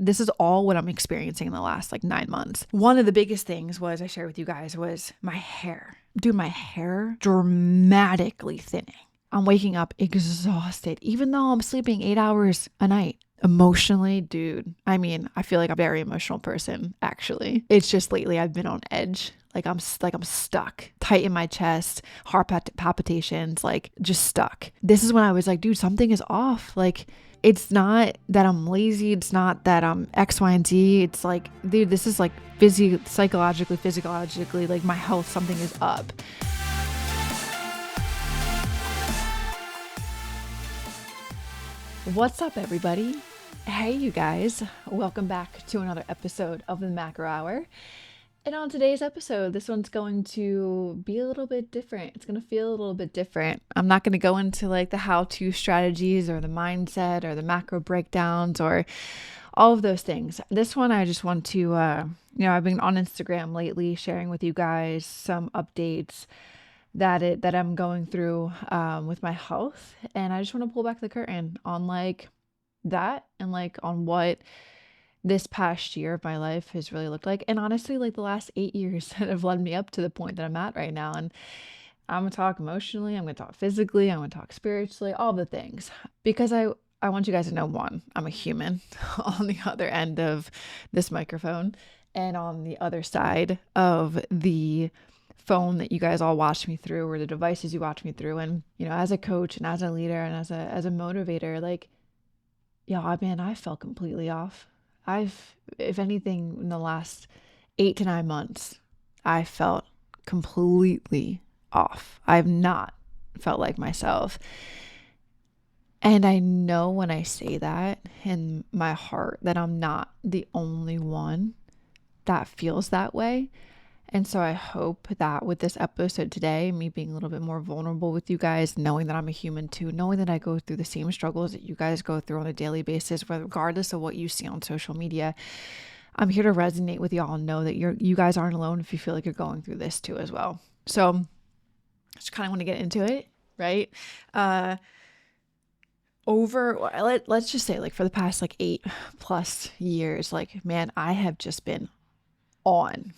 this is all what I'm experiencing in the last like 9 months. One of the biggest things I shared with you guys was my hair. Dude, my hair dramatically thinning. I'm waking up exhausted, even though I'm sleeping 8 hours a night. Emotionally, dude, I mean, I feel like I'm a very emotional person, actually. It's just lately I've been on edge. Like I'm stuck, tight in my chest, heart palpitations, like just stuck. This is when I was like, dude, something is off. Like, it's not that I'm lazy. It's not that I'm X, Y, and Z. It's like, dude, this is like psychologically, physiologically, like my health, something is up. What's up, everybody? Hey, you guys. Welcome back to another episode of the Macro Hour. And on today's episode, this one's going to be a little bit different. It's going to feel a little bit different. I'm not going to go into like the how-to strategies or the mindset or the macro breakdowns or all of those things. This one, I just want to, I've been on Instagram lately sharing with you guys some updates that I'm going through with my health. And I just want to pull back the curtain on like that and like on what this past year of my life has really looked like. And honestly, like the last 8 years that have led me up to the point that I'm at right now. And I'm going to talk emotionally, I'm going to talk physically, I'm going to talk spiritually, all the things. Because I want you guys to know, one, I'm a human on the other end of this microphone and on the other side of the phone that you guys all watch me through, or the devices you watch me through. And, as a coach and as a leader and as a motivator, like, I felt completely off. If anything, in the last 8 to 9 months, I felt completely off. I've not felt like myself. And I know when I say that in my heart that I'm not the only one that feels that way. And so I hope that with this episode today, me being a little bit more vulnerable with you guys, knowing that I'm a human too, knowing that I go through the same struggles that you guys go through on a daily basis, regardless of what you see on social media, I'm here to resonate with y'all and know that you guys aren't alone if you feel like you're going through this too as well. So I just kind of want to get into it, right? Let's just say like for the past like 8+ years, like, man, I have just been on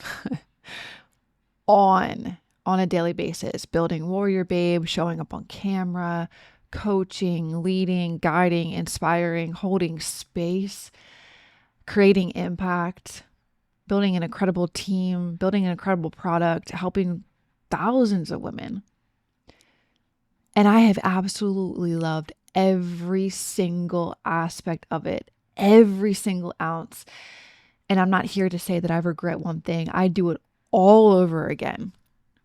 a daily basis, building WarriorBabe, showing up on camera, coaching, leading, guiding, inspiring, holding space, creating impact, building an incredible team, building an incredible product, helping thousands of women. And I have absolutely loved every single aspect of it, every single ounce. And I'm not here to say that I regret one thing. I do it all over again.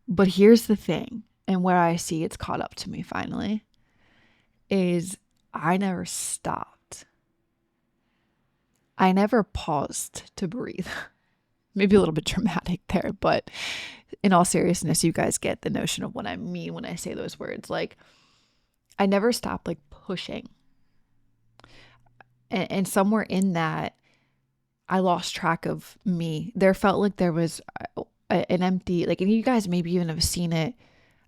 But here's the thing, and where I see it's caught up to me finally, is I never stopped. I never paused to breathe. Maybe a little bit dramatic there, but in all seriousness, you guys get the notion of what I mean when I say those words. Like, I never stopped like pushing. And somewhere in that, I lost track of me. There felt like there was an empty, like, and you guys maybe even have seen it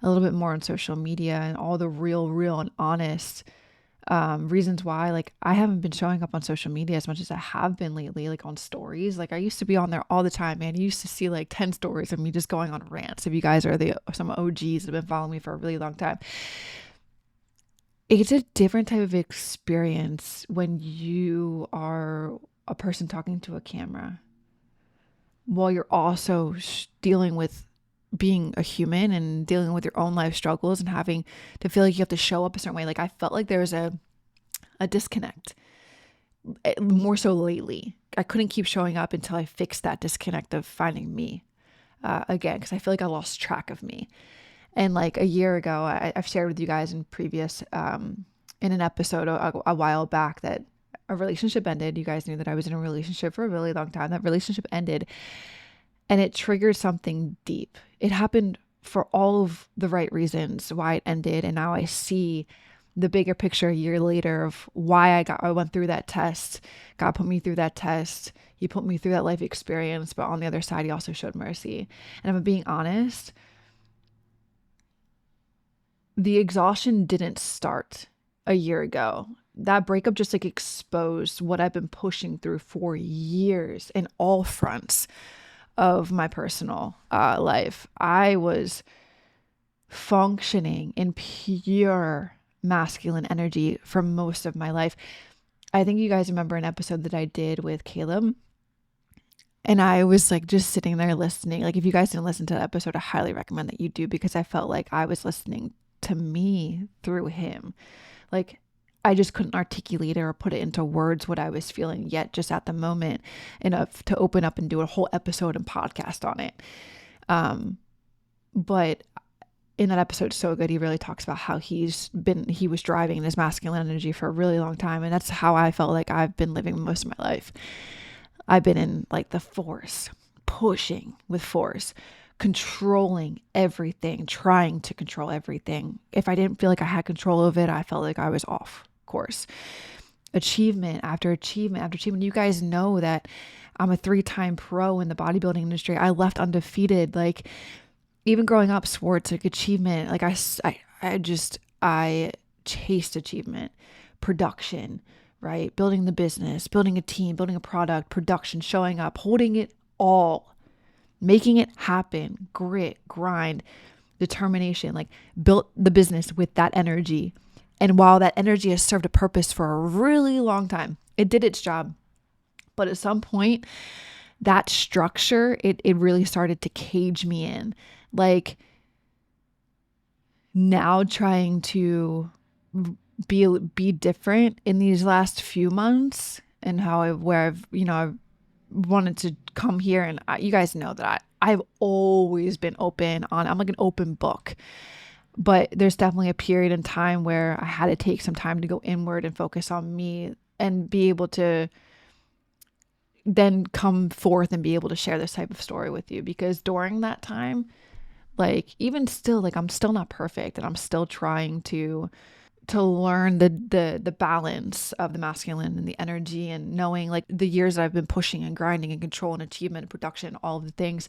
a little bit more on social media and all the real and honest reasons why, like, I haven't been showing up on social media as much as I have been lately, like on stories. Like, I used to be on there all the time, man. You used to see like 10 stories of me just going on rants. If you guys are some OGs that have been following me for a really long time. It's a different type of experience when you are a person talking to a camera while you're also dealing with being a human and dealing with your own life struggles and having to feel like you have to show up a certain way. Like, I felt like there was a disconnect, more so lately. I couldn't keep showing up until I fixed that disconnect of finding me again, because I feel like I lost track of me. And like a year ago, I've shared with you guys in previous, in an episode a while back, that a relationship ended. You guys knew that I was in a relationship for a really long time. That relationship ended and it triggered something deep. It happened for all of the right reasons why it ended. And now I see the bigger picture a year later of why I went through that test. God put me through that test. He put me through that life experience, but on the other side, he also showed mercy. And if I'm being honest, the exhaustion didn't start a year ago. that breakup just like exposed what I've been pushing through for years in all fronts of my personal life. I was functioning in pure masculine energy for most of my life. I think you guys remember an episode that I did with Caleb, and I was like just sitting there listening. Like, if you guys didn't listen to that episode, I highly recommend that you do, because I felt like I was listening to me through him. Like, I just couldn't articulate it or put it into words what I was feeling yet, just at the moment, enough to open up and do a whole episode and podcast on it. But in that episode, so good, he really talks about how he was driving in his masculine energy for a really long time. And that's how I felt like I've been living most of my life. I've been in like the force, pushing with force, controlling everything, trying to control everything. If I didn't feel like I had control of it, I felt like I was off course. Achievement after achievement after achievement. You guys know that I'm a 3-time pro in the bodybuilding industry. I left undefeated. Like, even growing up, sports, like achievement, like I chased achievement, production, right? Building the business, building a team, building a product, production, showing up, holding it all, making it happen, grit, grind, determination, like built the business with that energy. And while that energy has served a purpose for a really long time, it did its job. But at some point, that structure, it really started to cage me in. Like, now trying to be different in these last few months, and I've wanted to come here, and you guys know that I've always been open I'm like an open book, but there's definitely a period in time where I had to take some time to go inward and focus on me and be able to then come forth and be able to share this type of story with you. Because during that time, like, even still, like, I'm still not perfect, and I'm still trying to learn the balance of the masculine and the energy, and knowing, like, the years that I've been pushing and grinding and control and achievement and production, all of the things,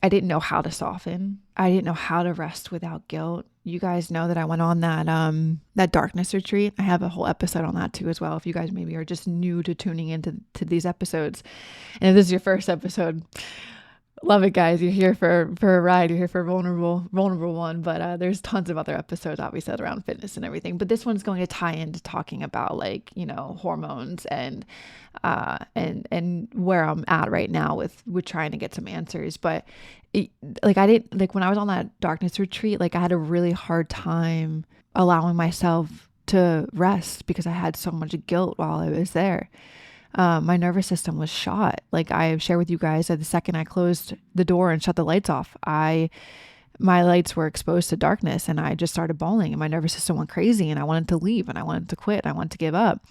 I didn't know how to soften. I didn't know how to rest without guilt. You guys know that I went on that darkness retreat. I have a whole episode on that too as well, if you guys maybe are just new to tuning into these episodes. And if this is your first episode, love it, guys. You're here for a ride. You're here for a vulnerable one. But there's tons of other episodes, obviously, around fitness and everything. But this one's going to tie into talking about, like, hormones and where I'm at right now with trying to get some answers. But I didn't, like, when I was on that darkness retreat, like, I had a really hard time allowing myself to rest because I had so much guilt while I was there. My nervous system was shot. Like, I shared with you guys that the second I closed the door and shut the lights off, my lights were exposed to darkness, and I just started bawling, and my nervous system went crazy, and I wanted to leave, and I wanted to quit. I wanted to give up.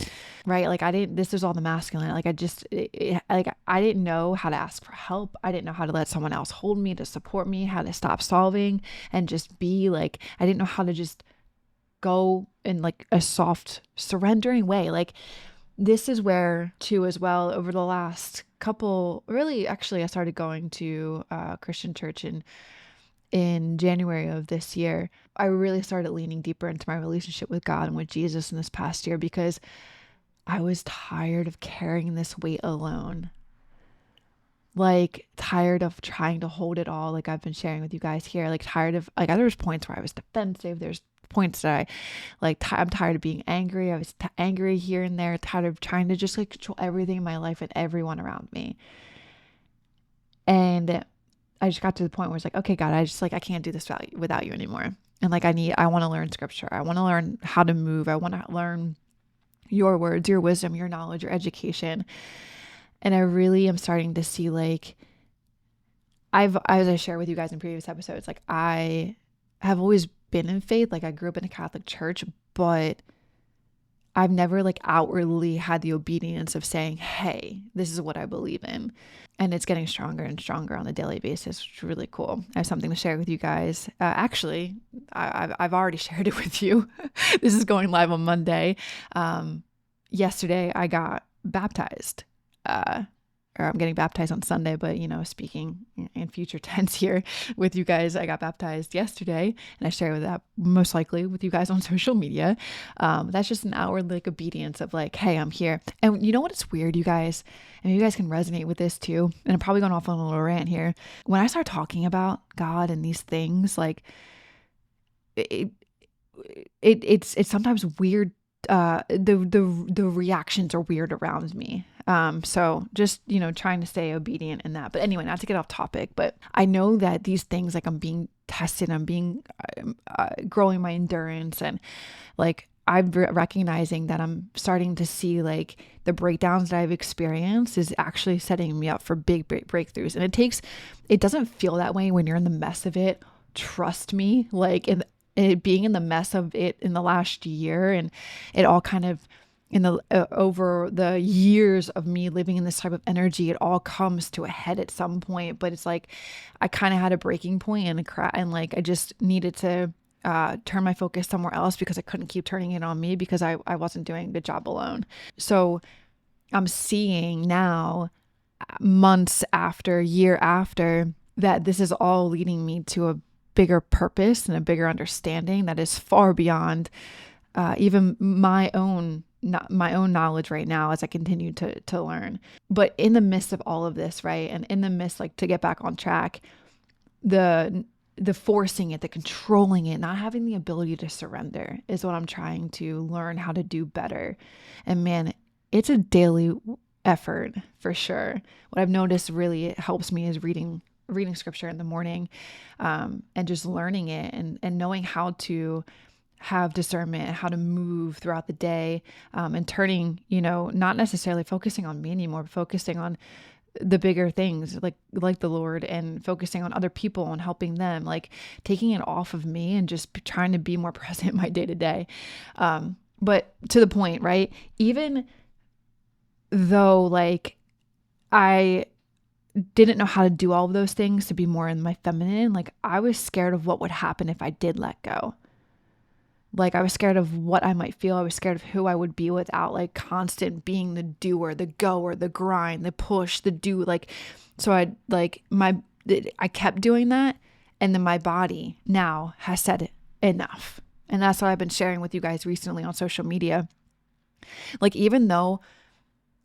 Right. Like, this is all the masculine. Like, I didn't know how to ask for help. I didn't know how to let someone else hold me, to support me, how to stop solving and just be. Like, I didn't know how to just go in, like, a soft surrendering way. Like, this is where too, as well, over the last couple, really, actually, I started going to a Christian church in January of this year. I really started leaning deeper into my relationship with God and with Jesus in this past year, because I was tired of carrying this weight alone. Like, tired of trying to hold it all, like I've been sharing with you guys here. Like, tired of, like, there's points where I was defensive. There's points that I'm tired of being angry. I was angry here and there, tired of trying to just, like, control everything in my life and everyone around me. And I just got to the point where it's like, okay, God, I can't do this without you anymore. And like, I want to learn scripture. I want to learn how to move. I want to learn your words, your wisdom, your knowledge, your education. And I really am starting to see, like, as I shared with you guys in previous episodes, like, I have always been in faith. Like, I grew up in a Catholic church, but I've never, like, outwardly had the obedience of saying, hey, this is what I believe in. And it's getting stronger and stronger on a daily basis, which is really cool. I have something to share with you guys. Actually, I've already shared it with you. This is going live on Monday. Yesterday, I got baptized. or I'm getting baptized on Sunday, but speaking in future tense here with you guys, I got baptized yesterday, and I share that most likely with you guys on social media. That's just an outward like obedience of like, hey, I'm here. And you know what? It's weird, you guys, and you guys can resonate with this too. And I'm probably going off on a little rant here. When I start talking about God and these things, like it's sometimes weird. The reactions are weird around me. So just, trying to stay obedient in that. But anyway, not to get off topic, but I know that these things, like I'm being tested, I'm being, growing my endurance, and like I'm recognizing that I'm starting to see like the breakdowns that I've experienced is actually setting me up for big breakthroughs. And it doesn't feel that way when you're in the mess of it. Trust me, like it being in the mess of it in the last year, and it all kind of over the years of me living in this type of energy, it all comes to a head at some point. But it's like I kind of had a breaking point and like I just needed to turn my focus somewhere else because I couldn't keep turning it on me because I wasn't doing a good job alone. So I'm seeing now, months after, year after, that this is all leading me to a bigger purpose and a bigger understanding that is far beyond even my own knowledge right now as I continue to learn. But in the midst of all of this, right, and in the midst, like, to get back on track, the forcing it, the controlling it, not having the ability to surrender is what I'm trying to learn how to do better. And man, it's a daily effort for sure. What I've noticed really helps me is reading scripture in the morning, and just learning it and knowing how to have discernment, how to move throughout the day, and turning, not necessarily focusing on me anymore, but focusing on the bigger things like the Lord, and focusing on other people and helping them, like taking it off of me and just trying to be more present in my day to day. But to the point, right? Even though like I didn't know how to do all of those things to be more in my feminine, like I was scared of what would happen if I did let go. Like I was scared of what I might feel. I was scared of who I would be without like constant being the doer, the goer, the grind, the push, the do. Like, so I kept doing that. And then my body now has said enough. And that's what I've been sharing with you guys recently on social media. Like, even though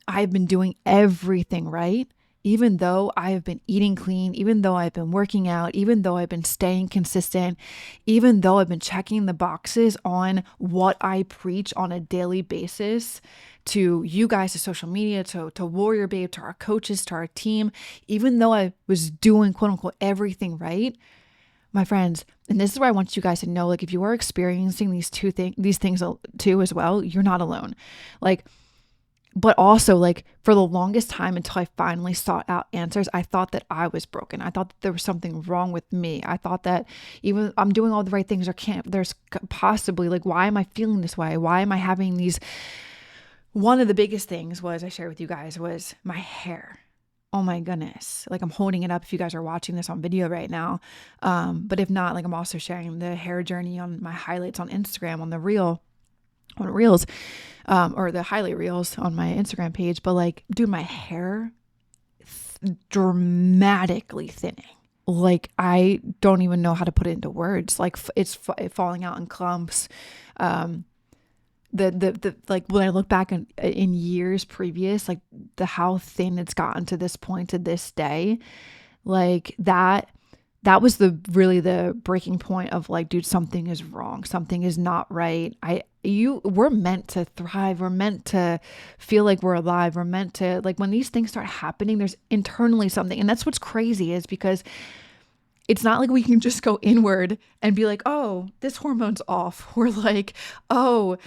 I've been doing everything right, even though I have been eating clean, even though I've been working out, even though I've been staying consistent, even though I've been checking the boxes on what I preach on a daily basis to you guys, to social media, to WarriorBabe, to our coaches, to our team, even though I was doing quote unquote everything right, my friends, and this is where I want you guys to know, like, if you are experiencing these things too as well, you're not alone. Like, but also, like, for the longest time until I finally sought out answers, I thought that I was broken. I thought that there was something wrong with me. I thought that even I'm doing all the right things, there's possibly, like, why am I feeling this way? Why am I having these? One of the biggest things was, I shared with you guys, was my hair. Oh my goodness. Like, I'm holding it up if you guys are watching this on video right now. But if not, like, I'm also sharing the hair journey on my highlights on Instagram, on Reels, or the highlight reels on my Instagram page. But like, dude, my hair dramatically thinning. Like, I don't even know how to put it into words. Like, it's falling out in clumps. The like, when I look back in years previous, like how thin it's gotten to this point, to this day, like that was really the breaking point of like, dude, something is wrong. Something is not right. We're meant to thrive. We're meant to feel like we're alive. We're meant to, like, when these things start happening, there's internally something. And that's what's crazy, is because it's not like we can just go inward and be like, oh, this hormone's off. We're like, oh,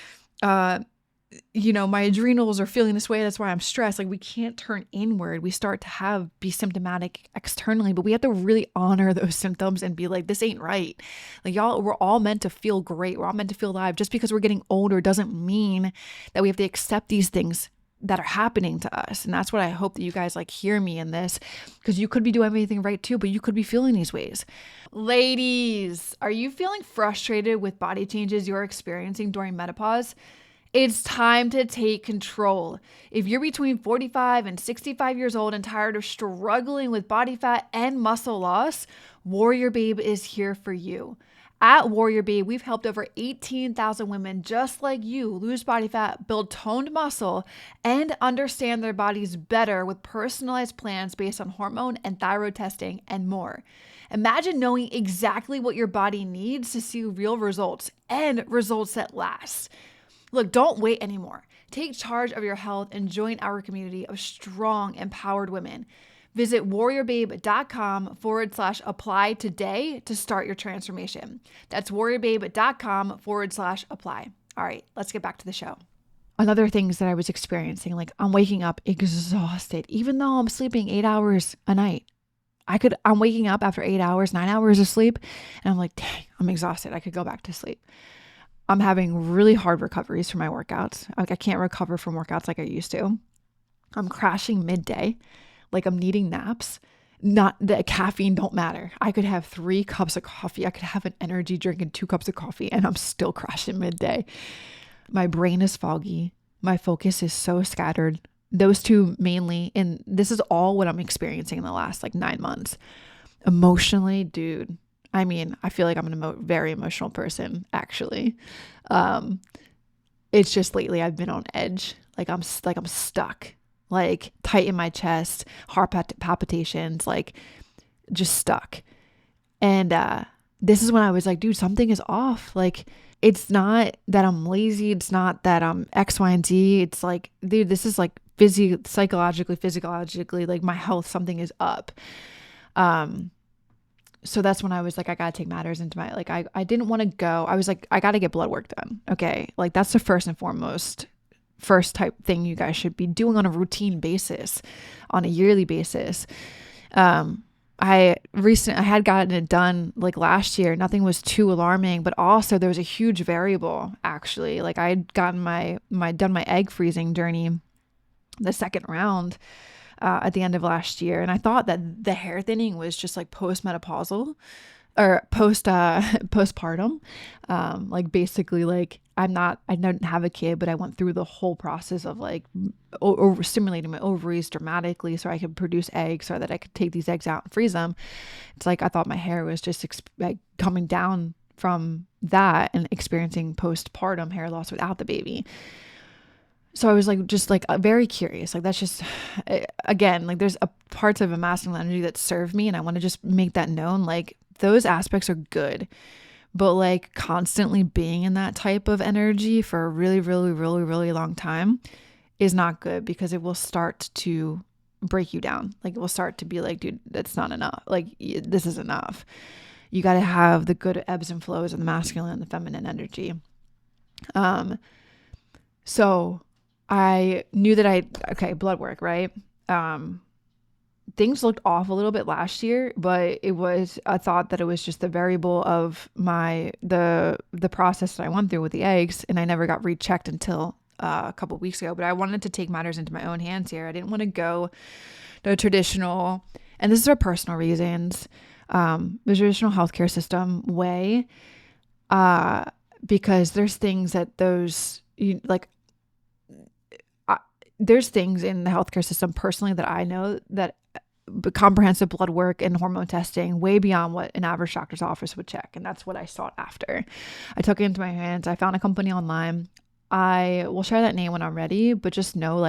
my adrenals are feeling this way. That's why I'm stressed. Like, we can't turn inward. We start to be symptomatic externally, but we have to really honor those symptoms and be like, this ain't right. Like, y'all, we're all meant to feel great. We're all meant to feel alive. Just because we're getting older doesn't mean that we have to accept these things that are happening to us. And that's what I hope that you guys like hear me in this, because you could be doing everything right too, but you could be feeling these ways. Ladies, are you feeling frustrated with body changes you're experiencing during menopause? It's time to take control. If you're between 45 and 65 years old and tired of struggling with body fat and muscle loss, WarriorBabe is here for you. At WarriorBabe, we've helped over 18,000 women just like you lose body fat, build toned muscle, and understand their bodies better with personalized plans based on hormone and thyroid testing and more. Imagine knowing exactly what your body needs to see real results and results that last. Look, don't wait anymore. Take charge of your health and join our community of strong, empowered women. Visit WarriorBabe.com/apply today to start your transformation. That's WarriorBabe.com/apply. All right, let's get back to the show. Another things that I was experiencing, like I'm waking up exhausted, even though I'm sleeping 8 hours a night. I'm waking up after 8 hours, 9 hours of sleep, and I'm like, dang, I'm exhausted. I could go back to sleep. I'm having really hard recoveries from my workouts. Like I can't recover from workouts like I used to. I'm crashing midday. Like I'm needing naps. Not the caffeine don't matter. I could have 3 cups of coffee. I could have an energy drink and 2 cups of coffee and I'm still crashing midday. My brain is foggy. My focus is so scattered. Those two mainly, and this is all what I'm experiencing in the last 9 months. Emotionally, dude, I mean, I feel like I'm a very emotional person, actually. It's just lately I've been on edge. I'm stuck, tight in my chest, heart palpitations, just stuck. And this is when I was like, dude, something is off. It's not that I'm lazy. It's not that I'm X, Y, and Z. It's dude, this is psychologically, physiologically, my health, something is up. So that's when I was like, I gotta take matters into my, I didn't want to go. I was like, I gotta get blood work done. Okay. That's the first and foremost, first type thing you guys should be doing on a routine basis, on a yearly basis. I had gotten it done last year. Nothing was too alarming, but also there was a huge variable actually. I had gotten my egg freezing journey, the second round, at the end of last year. And I thought that the hair thinning was just postmenopausal or postpartum. Basically I didn't have a kid, but I went through the whole process of overstimulating my ovaries dramatically so I could produce eggs so that I could take these eggs out and freeze them. It's I thought my hair was just coming down from that and experiencing postpartum hair loss without the baby. So I was very curious. That's just, again, there's parts of a masculine energy that serve me and I want to just make that known. Those aspects are good, but constantly being in that type of energy for a really, really, really, really long time is not good because it will start to break you down. It will start to be dude, that's not enough. This is enough. You got to have the good ebbs and flows of the masculine and the feminine energy. So I knew that blood work, right? Things looked off a little bit last year, but I thought that it was just the variable of the process that I went through with the eggs, and I never got rechecked until a couple of weeks ago. But I wanted to take matters into my own hands here. I didn't want to go the traditional, and this is for personal reasons, the traditional healthcare system way, because there's things that there's things in the healthcare system personally that I know that comprehensive blood work and hormone testing way beyond what an average doctor's office would check. And that's what I sought after. I took it into my hands. I found a company online. I will share that name when I'm ready, but just know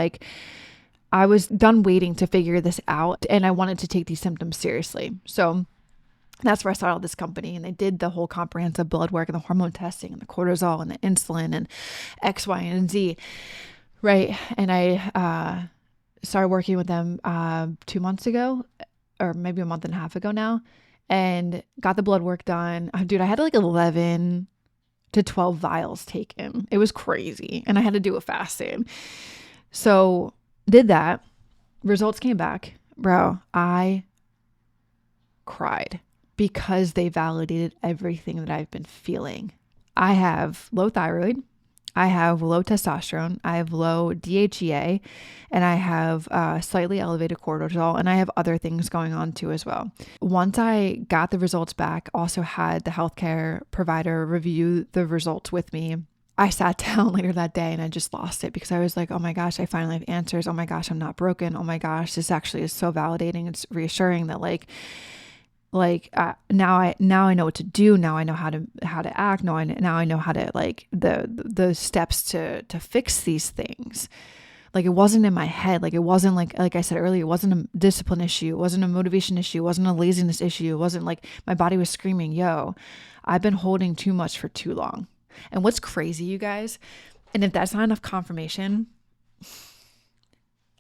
I was done waiting to figure this out and I wanted to take these symptoms seriously. So that's where I started this company, and they did the whole comprehensive blood work and the hormone testing and the cortisol and the insulin and X, Y, and Z. Right. And I started working with them 2 months ago, or maybe a month and a half ago now, and got the blood work done. Dude, I had 11 to 12 vials taken. It was crazy. And I had to do it fasted. So did that. Results came back. Bro, I cried because they validated everything that I've been feeling. I have low thyroid. I have low testosterone, I have low DHEA, and I have slightly elevated cortisol, and I have other things going on too as well. Once I got the results back, also had the healthcare provider review the results with me, I sat down later that day and I just lost it because I was like, oh my gosh, I finally have answers. Oh my gosh, I'm not broken. Oh my gosh, this actually is so validating. It's reassuring that now I know what to do. Now I know how to act. Now I know how to the steps to fix these things. Like, it wasn't in my head. Like, it wasn't like I said earlier, it wasn't a discipline issue. It wasn't a motivation issue. It wasn't a laziness issue. It wasn't like my body was screaming, yo, I've been holding too much for too long. And what's crazy, you guys, and if that's not enough confirmation,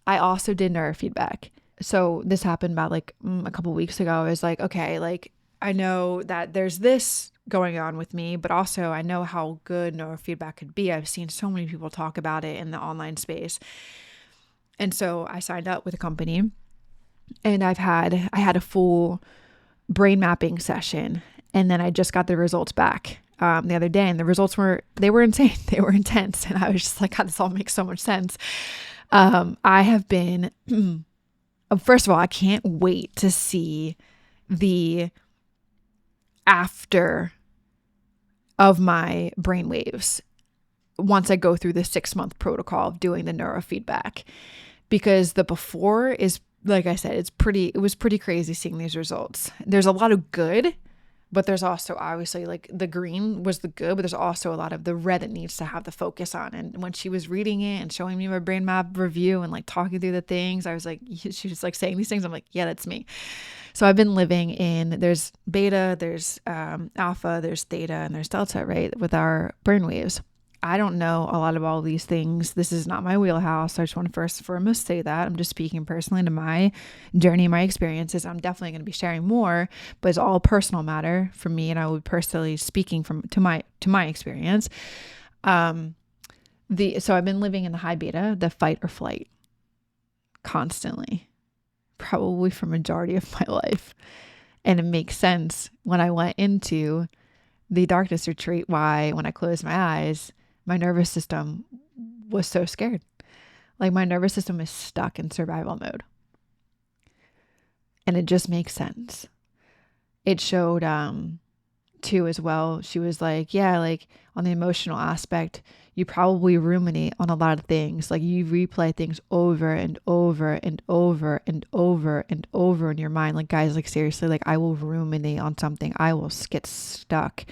I also did neurofeedback. So this happened about a couple weeks ago. I was like, okay, like, I know that there's this going on with me, but also I know how good neurofeedback could be. I've seen so many people talk about it in the online space. And so I signed up with a company, and I had a full brain mapping session, and then I just got the results back the other day, and the results were insane. They were intense. And I was just like, God, this all makes so much sense. I have been, first of all, I can't wait to see the after of my brain waves once I go through the 6-month protocol of doing the neurofeedback, because the before is, like I said, it was pretty crazy seeing these results. There's a lot of good, but there's also obviously like the green was the good, but there's also a lot of the red that needs to have the focus on. And when she was reading it and showing me my brain map review and like talking through the things, I was like, she was like saying these things. I'm like, yeah, that's me. So I've been living there's beta, there's alpha, there's theta, and there's delta, right? With our brain waves. I don't know a lot of all these things. This is not my wheelhouse. So I just want to first and foremost say that I'm just speaking personally to my journey, my experiences. I'm definitely going to be sharing more, but it's all personal matter for me. And I will be personally speaking to my experience. So I've been living in the high beta, the fight or flight, constantly, probably for majority of my life. And it makes sense when I went into the darkness retreat, why when I closed my eyes, my nervous system was so scared. Like, my nervous system is stuck in survival mode. And it just makes sense. It showed too as well. She was like, yeah, like on the emotional aspect, you probably ruminate on a lot of things. Like, you replay things over and over and over and over and over in your mind. Like, guys, like, seriously, like, I will ruminate on something. I will get stuck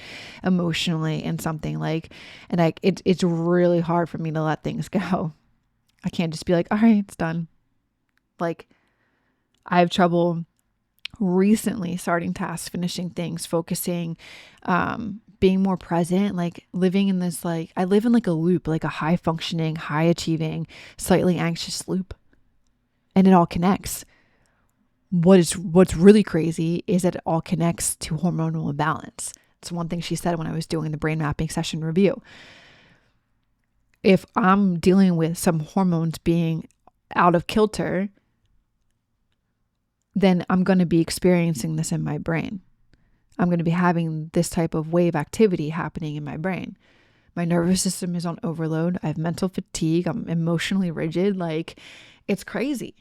emotionally in something, like, and it's really hard for me to let things go. I can't just be like, all right, it's done. Like, I have trouble recently starting tasks, finishing things, focusing, being more present, like living in this, like, I live in like a loop, like a high functioning, high achieving, slightly anxious loop. And it all connects. What's really crazy is that it all connects to hormonal imbalance. It's one thing she said when I was doing the brain mapping session review. If I'm dealing with some hormones being out of kilter, then I'm going to be experiencing this in my brain. I'm going to be having this type of wave activity happening in my brain. My nervous system is on overload. I have mental fatigue. I'm emotionally rigid. Like, it's crazy.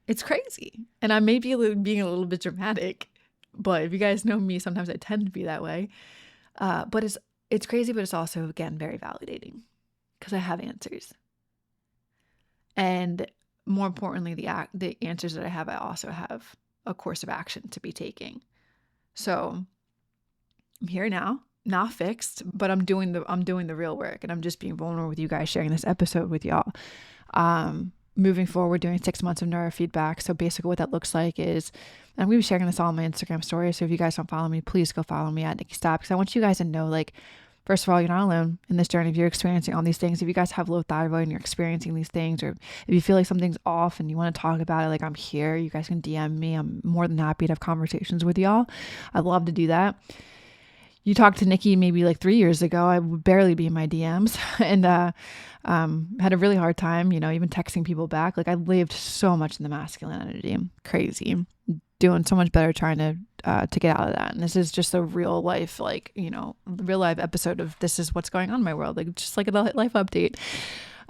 It's crazy. And I may be being a little bit dramatic, but if you guys know me, sometimes I tend to be that way. But it's crazy, but it's also, again, very validating because I have answers. And more importantly, the answers that I have, I also have a course of action to be taking. So I'm here now, not fixed, but I'm doing the real work, and I'm just being vulnerable with you guys, sharing this episode with y'all. Moving forward, doing 6 months of neurofeedback. So basically what that looks like is, I'm going to be sharing this all on my Instagram story. So if you guys don't follow me, please go follow me at Nikkiey Stott, because I want you guys to know, like, first of all, you're not alone in this journey. If you're experiencing all these things, if you guys have low thyroid and you're experiencing these things, or if you feel like something's off and you want to talk about it, like, I'm here. You guys can DM me. I'm more than happy to have conversations with y'all. I'd love to do that. You talked to Nikki maybe like 3 years ago, I would barely be in my DMs, and had a really hard time, even texting people back. Like, I lived so much in the masculine energy. Crazy. Doing so much better trying to get out of that. And this is just a real life, real life episode of this is what's going on in my world, like, just like a life update.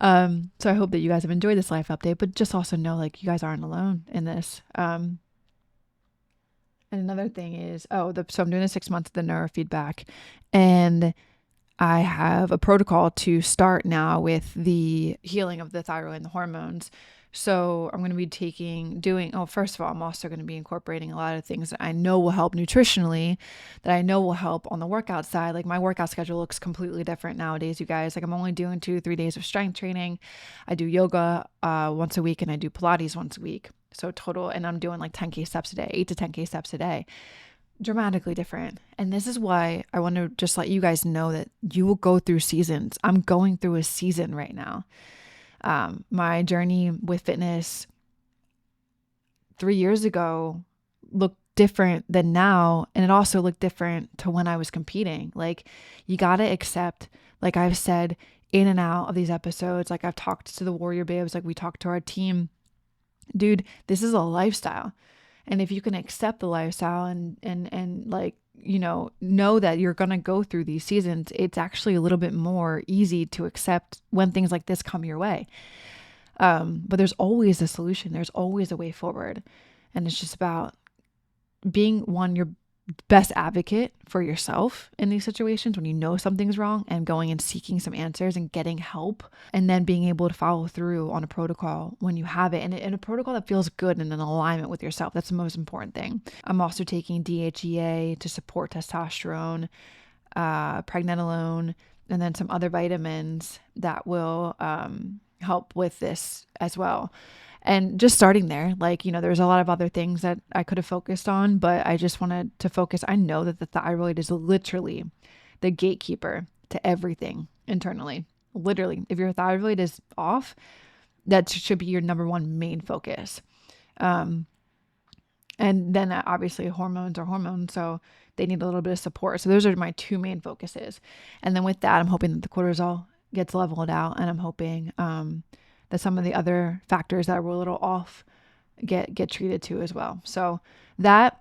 So I hope that you guys have enjoyed this life update, but just also know, like, you guys aren't alone in this. And another thing is, so I'm doing the 6 months of the neurofeedback, and I have a protocol to start now with the healing of the thyroid and the hormones. So I'm going to be first of all, I'm also going to be incorporating a lot of things that I know will help nutritionally, that I know will help on the workout side. Like my workout schedule looks completely different nowadays, you guys. Like I'm only doing 2-3 days of strength training. I do yoga once a week and I do Pilates once a week. So total, and I'm doing like 10K steps a day, 8 to 10K steps a day. Dramatically different. And this is why I want to just let you guys know that you will go through seasons. I'm going through a season right now. My journey with fitness 3 years ago looked different than now. And it also looked different to when I was competing. Like you got to accept, like I've said in and out of these episodes, like I've talked to the WarriorBabes, like we talked to our team, dude, this is a lifestyle. And if you can accept the lifestyle and like, know that you're going to go through these seasons, it's actually a little bit more easy to accept when things like this come your way. But there's always a solution. There's always a way forward. And it's just about being your best advocate for yourself in these situations when you know something's wrong, and going and seeking some answers and getting help, and then being able to follow through on a protocol when you have it, and a protocol that feels good and in alignment with yourself. That's the most important thing. I'm also taking DHEA to support testosterone, pregnenolone, and then some other vitamins that will help with this as well. And just starting there, like, there's a lot of other things that I could have focused on, but I just wanted to focus. I know that the thyroid is literally the gatekeeper to everything internally. Literally, if your thyroid is off, that should be your number one main focus. And then obviously hormones are hormones, so they need a little bit of support. So those are my two main focuses. And then with that, I'm hoping that the cortisol gets leveled out, and I'm hoping that some of the other factors that were a little off get treated too as well. So that's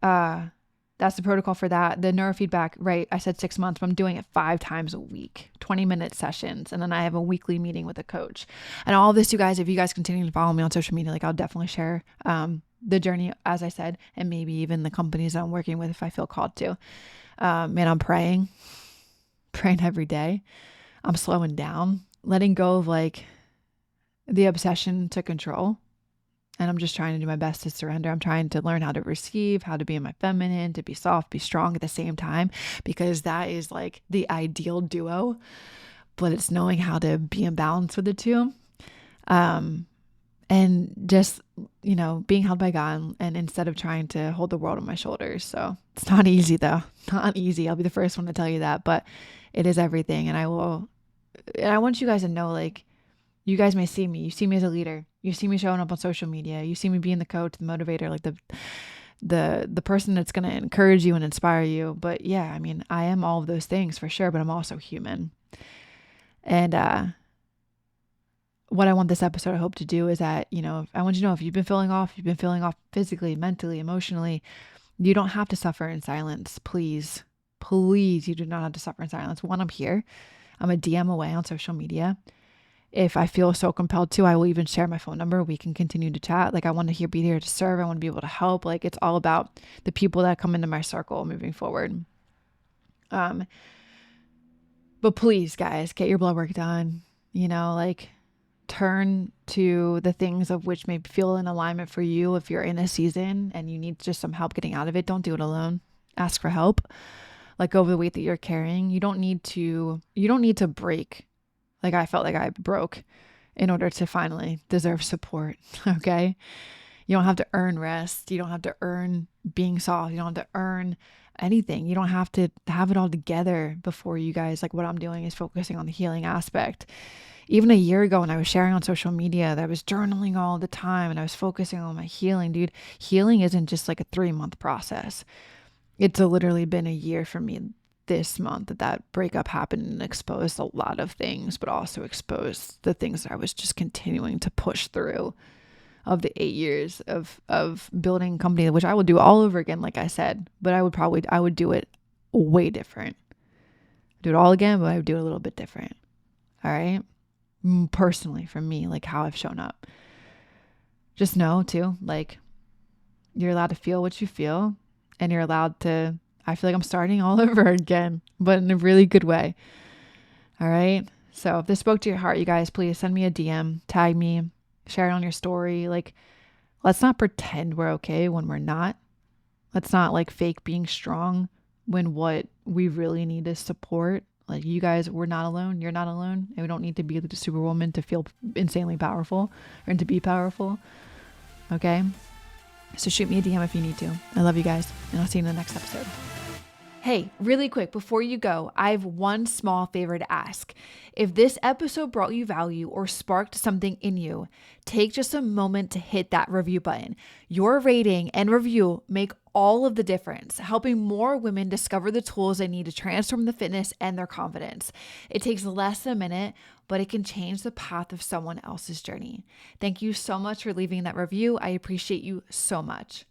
the protocol for that. The neurofeedback, right? I said 6 months, but I'm doing it 5 times a week, 20-minute sessions. And then I have a weekly meeting with a coach. And all of this, you guys, if you guys continue to follow me on social media, like I'll definitely share the journey, as I said, and maybe even the companies that I'm working with if I feel called to. Man, I'm praying every day. I'm slowing down, letting go of like the obsession to control. And I'm just trying to do my best to surrender. I'm trying to learn how to receive, how to be in my feminine, to be soft, be strong at the same time, because that is like the ideal duo, but it's knowing how to be in balance with the two. And just, being held by God, and instead of trying to hold the world on my shoulders. So it's not easy though. Not easy. I'll be the first one to tell you that, but it is everything. And I want you guys to know, like, you guys may see me. You see me as a leader. You see me showing up on social media. You see me being the coach, the motivator, like the person that's going to encourage you and inspire you. But yeah, I mean, I am all of those things for sure, but I'm also human. And what I want this episode, I hope to do is that, I want you to know, if you've been feeling off physically, mentally, emotionally, you don't have to suffer in silence. Please, you do not have to suffer in silence. One, I'm here. I'm a DM away on social media. If I feel so compelled to, I will even share my phone number. We can continue to chat. Like, I want to be here to serve. I want to be able to help. Like, it's all about the people that come into my circle moving forward. But please, guys, get your blood work done. Like, turn to the things of which may feel in alignment for you. If you're in a season and you need just some help getting out of it, don't do it alone. Ask for help. Let go of the weight that you're carrying. You don't need to break. Like, I felt like I broke in order to finally deserve support. Okay. You don't have to earn rest. You don't have to earn being soft. You don't have to earn anything. You don't have to have it all together before you guys, like what I'm doing is focusing on the healing aspect. Even a year ago when I was sharing on social media that I was journaling all the time and I was focusing on my healing, dude, healing isn't just like a 3-month process. It's literally been a year for me this month that breakup happened and exposed a lot of things, but also exposed the things that I was just continuing to push through of the 8 years of building a company, which I would do all over again, like I said, but I would do it way different. Do it all again, but I would do it a little bit different. All right. Personally, for me, like how I've shown up. Just know too, like, you're allowed to feel what you feel, and you're allowed to I feel like I'm starting all over again, but in a really good way. All right. So if this spoke to your heart, you guys, please send me a DM, tag me, share it on your story. Like, let's not pretend we're okay when we're not. Let's not like fake being strong when what we really need is support. Like, you guys, we're not alone. You're not alone. And we don't need to be the superwoman to feel insanely powerful or to be powerful. Okay. So shoot me a DM if you need to. I love you guys, and I'll see you in the next episode. Hey, really quick, before you go, I have one small favor to ask. If this episode brought you value or sparked something in you, take just a moment to hit that review button. Your rating and review make all of the difference, helping more women discover the tools they need to transform the fitness and their confidence. It takes less than a minute, but it can change the path of someone else's journey. Thank you so much for leaving that review. I appreciate you so much.